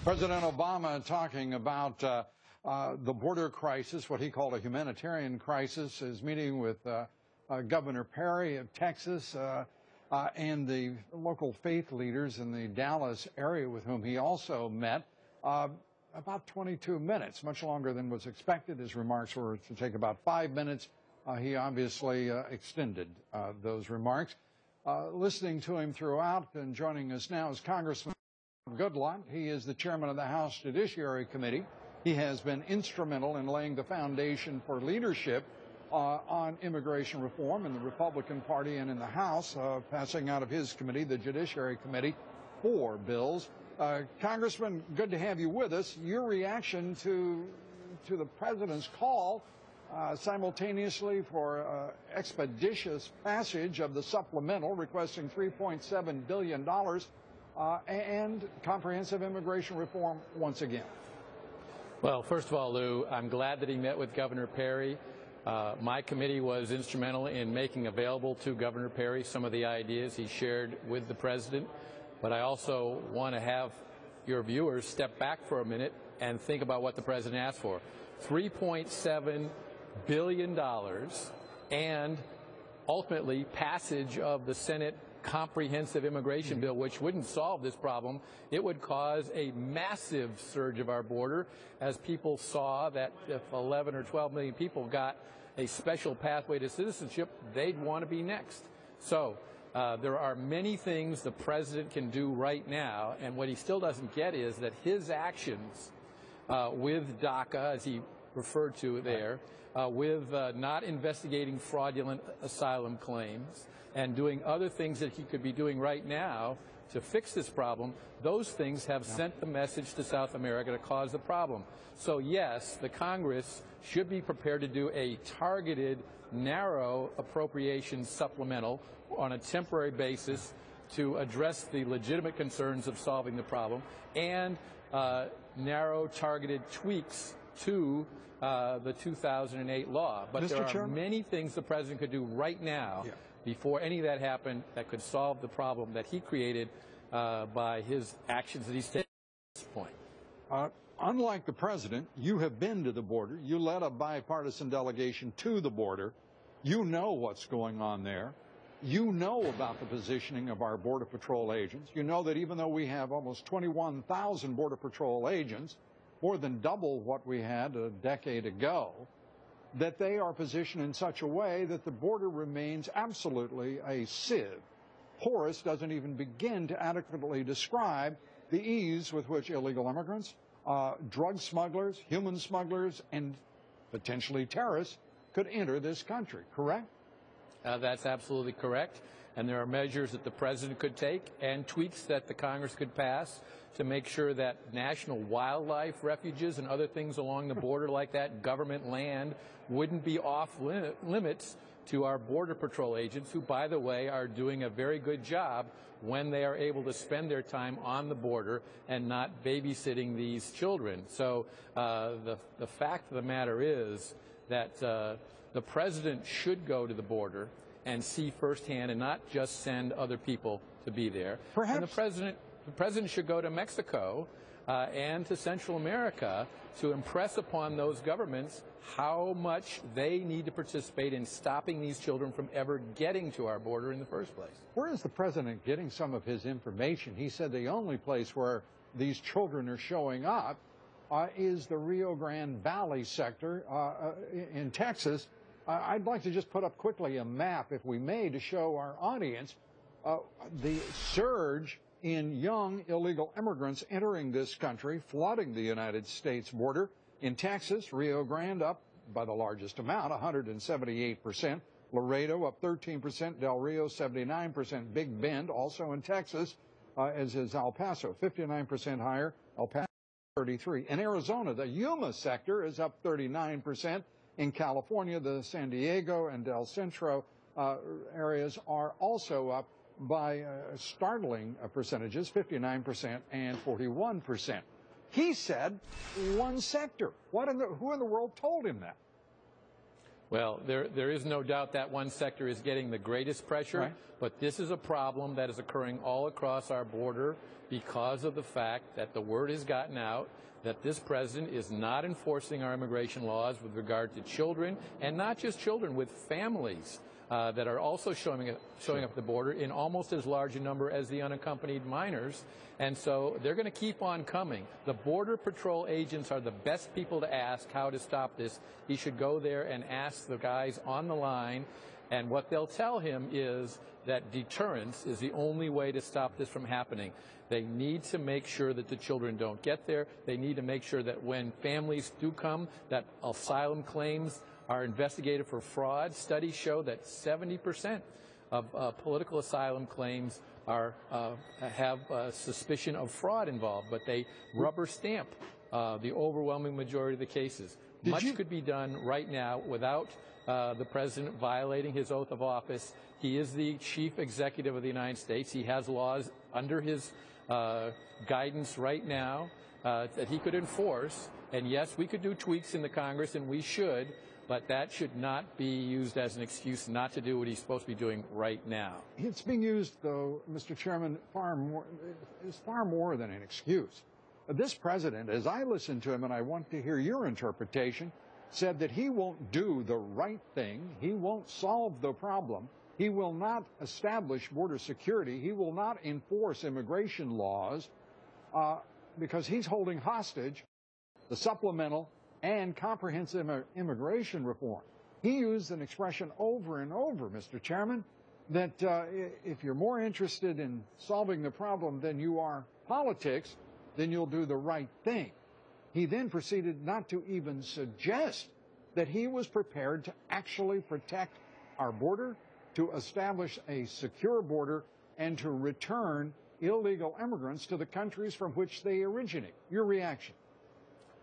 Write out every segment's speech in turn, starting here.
President Obama talking about the border crisis, what he called a humanitarian crisis, is meeting with Governor Perry of Texas and the local faith leaders in the Dallas area with whom he also met. About 22 minutes, much longer than was expected. His remarks were to take about 5 minutes. He obviously extended those remarks. Listening to him throughout and joining us now is Congressman Goodlatte. He is the chairman of the House Judiciary Committee. He has been instrumental in laying the foundation for leadership on immigration reform in the Republican Party and in the House, passing out of his committee, the Judiciary Committee, 4 bills. Congressman, good to have you with us. Your reaction to the president's call simultaneously for expeditious passage of the supplemental requesting $3.7 billion and comprehensive immigration reform once again. Well, first of all, Lou, I'm glad that he met with Governor Perry. My committee was instrumental in making available to Governor Perry some of the ideas he shared with the president. But I also want to have your viewers step back for a minute and think about what the president asked for. $3.7 billion and ultimately passage of the Senate comprehensive immigration bill, which wouldn't solve this problem. It would cause a massive surge of our border as people saw that if 11 or 12 million people got a special pathway to citizenship, they'd want to be next. So there are many things the president can do right now, and what he still doesn't get is that his actions with DACA, as he referred to there, with not investigating fraudulent asylum claims and doing other things that he could be doing right now to fix this problem, those things have sent the message to South America to cause the problem. So yes, the Congress should be prepared to do a targeted, narrow appropriations supplemental on a temporary basis to address the legitimate concerns of solving the problem, and narrow, targeted tweaks to the 2008 law. But Mr. there are Chairman? many things the president could do right now before any of that happened that could solve the problem that he created by his actions that he's taken at this point. Unlike the president, you have been to the border. You led a bipartisan delegation to the border. You know what's going on there. You know about the positioning of our Border Patrol agents. You know that even though we have almost 21,000 Border Patrol agents, more than double what we had a decade ago, that they are positioned in such a way that the border remains absolutely a sieve. Horace doesn't even begin to adequately describe the ease with which illegal immigrants, drug smugglers, human smugglers, and potentially terrorists could enter this country, correct? That's absolutely correct. And there are measures that the president could take and tweaks that the Congress could pass to make sure that national wildlife refuges and other things along the border like that, government land, wouldn't be off limits to our Border Patrol agents, who, by the way, are doing a very good job when they are able to spend their time on the border and not babysitting these children. So the fact of the matter is that the president should go to the border and see firsthand and not just send other people to be there. Perhaps. And the president should go to Mexico and to Central America to impress upon those governments how much they need to participate in stopping these children from ever getting to our border in the first place. Where is the president getting some of his information? He said the only place where these children are showing up is the Rio Grande Valley sector in Texas. I'd like to just put up quickly a map, if we may, to show our audience the surge in young illegal immigrants entering this country, flooding the United States border. In Texas, Rio Grande up by the largest amount, 178%. Laredo up 13%. Del Rio 79%. Big Bend, also in Texas, as is El Paso, 59% higher. El Paso 33%. In Arizona, the Yuma sector is up 39%. In California, the San Diego and Del Centro areas are also up by startling percentages, 59% and 41%. He said one sector. Who in the world told him that? Well, there is no doubt that one sector is getting the greatest pressure, Right. but this is a problem that is occurring all across our border because of the fact that the word has gotten out that this president is not enforcing our immigration laws with regard to children, and not just children, with families that are also showing up at the border in almost as large a number as the unaccompanied minors. And so they're going to keep on coming. The Border Patrol agents are the best people to ask how to stop this. He should go there and ask the guys on the line, and what they'll tell him is that deterrence is the only way to stop this from happening. They need to make sure that the children don't get there. They need to make sure that when families do come, that asylum claims are investigated for fraud. Studies show that 70% of political asylum claims have suspicion of fraud involved, but they rubber stamp the overwhelming majority of the cases. Much could be done right now without the president violating his oath of office. He is the chief executive of the United States. He has laws under his guidance right now that he could enforce. And yes, we could do tweaks in the Congress, and we should, but that should not be used as an excuse not to do what he's supposed to be doing right now. It's being used, though, Mr. Chairman, far more than an excuse. This president, as I listen to him, and I want to hear your interpretation, said that he won't do the right thing. He won't solve the problem. He will not establish border security. He will not enforce immigration laws because he's holding hostage the supplemental and comprehensive immigration reform. He used an expression over and over, Mr. Chairman, that if you're more interested in solving the problem than you are politics, then you'll do the right thing. He then proceeded not to even suggest that he was prepared to actually protect our border, to establish a secure border, and to return illegal immigrants to the countries from which they originate. Your reaction?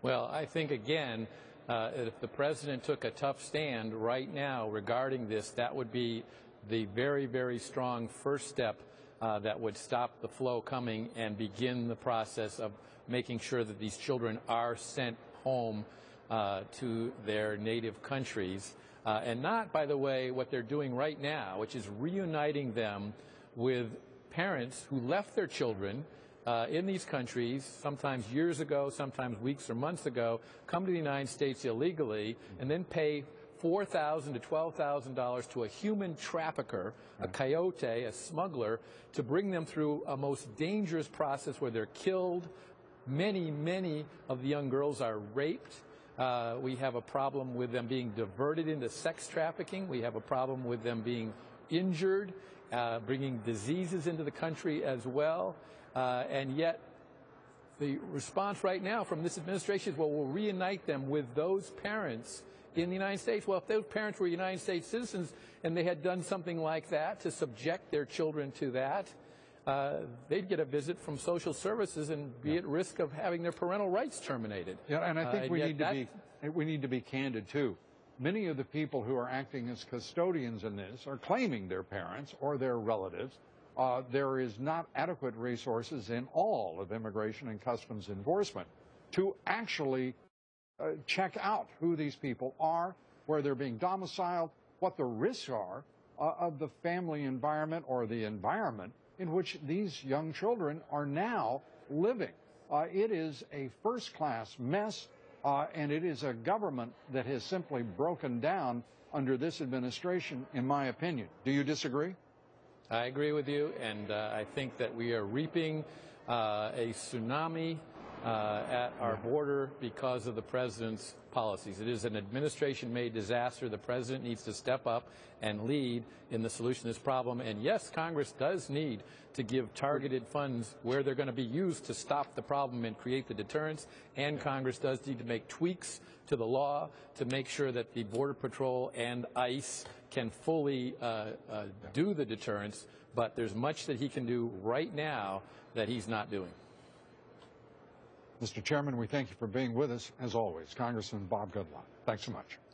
Well, I think, again, if the president took a tough stand right now regarding this, that would be the very, very strong first step that would stop the flow coming and begin the process of making sure that these children are sent home to their native countries. And not, by the way, what they're doing right now, which is reuniting them with parents who left their children in these countries, sometimes years ago, sometimes weeks or months ago, come to the United States illegally, and then pay $4,000 to $12,000 to a human trafficker, a coyote, a smuggler, to bring them through a most dangerous process where they're killed. Many, many of the young girls are raped. We have a problem with them being diverted into sex trafficking. We have a problem with them being injured, bringing diseases into the country as well. And yet the response right now from this administration is, well, we'll reunite them with those parents in the United States. Well, if those parents were United States citizens and they had done something like that to subject their children to that, they'd get a visit from social services and be at risk of having their parental rights terminated. Yeah, and I think we need to be candid too. Many of the people who are acting as custodians in this are claiming their parents or their relatives. There is not adequate resources in all of Immigration and Customs Enforcement to actually check out who these people are, where they're being domiciled, what the risks are of the family environment or the environment in which these young children are now living. It is a first-class mess, and it is a government that has simply broken down under this administration, in my opinion. Do you disagree? I agree with you, and I think that we are reaping a tsunami at our border because of the president's policies. It is an administration-made disaster. The president needs to step up and lead in the solution to this problem. And yes, Congress does need to give targeted funds where they're going to be used to stop the problem and create the deterrence. And Congress does need to make tweaks to the law to make sure that the Border Patrol and ICE can fully do the deterrence. But there's much that he can do right now that he's not doing. Mr. Chairman, we thank you for being with us, as always. Congressman Bob Goodlatte. Thanks so much.